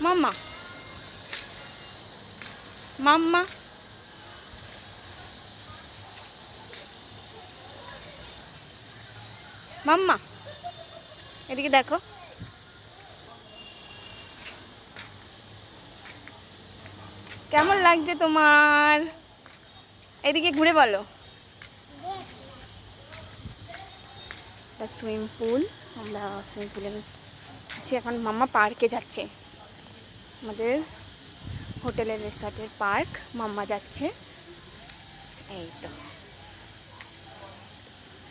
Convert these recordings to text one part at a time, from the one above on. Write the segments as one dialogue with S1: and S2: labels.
S1: মাম্মা মাম্মা মাম্মা এদিকে দেখো। কেমন লাগছে তোমার? এদিকে ঘুরে বলো। সুইমিং পুল, আমরা সুইমিং পুলে আছি এখন। মাম্মা পার্কে যাচ্ছে, আমাদের হোটেলের রিসর্টের পার্ক। মাম্মা যাচ্ছে, এই তো।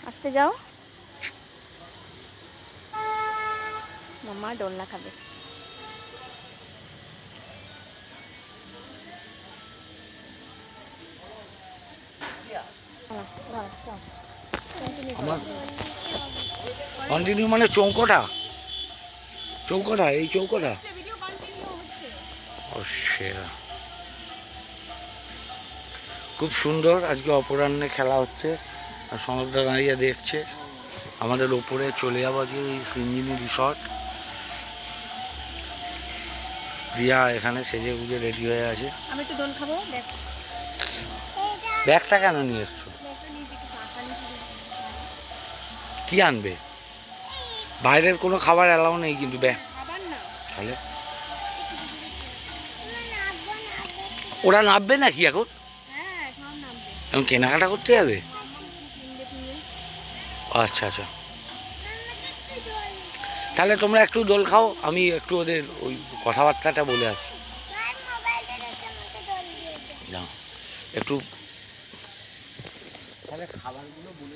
S1: আসতে যাও, মাম্মা দোলনা খাবে।
S2: কন্টিনিউ মানে চৌকোটা, চৌকোটা, এই চৌকোটা। খুব সুন্দর। আজকে অপরাহ্নে খেলা হচ্ছে আর সনদা দাঁড়িয়ে দেখছে। আমাদের ওপরে চলে যাবো আজকে এই সিঞ্জিনি রিসর্ট। প্রিয়া এখানে সেজে গুজে রেডি হয়ে আছে।
S1: আমি একটু দোল খাবো।
S2: ব্যাগটা কেন নিয়ে এসছো? কি আনবে? বাইরের কোনো খাবার অ্যালাউ নেই কিন্তু ব্যাগ। তাহলে ওরা নামবে নাকি এখন? এখন কেনাকাটা করতে যাবে? আচ্ছা আচ্ছা, তাহলে তোমরা একটু দোল খাও, আমি একটু ওদের ওই কথাবার্তাটা বলে আসি। একটু তাহলে খাবারগুলো বলে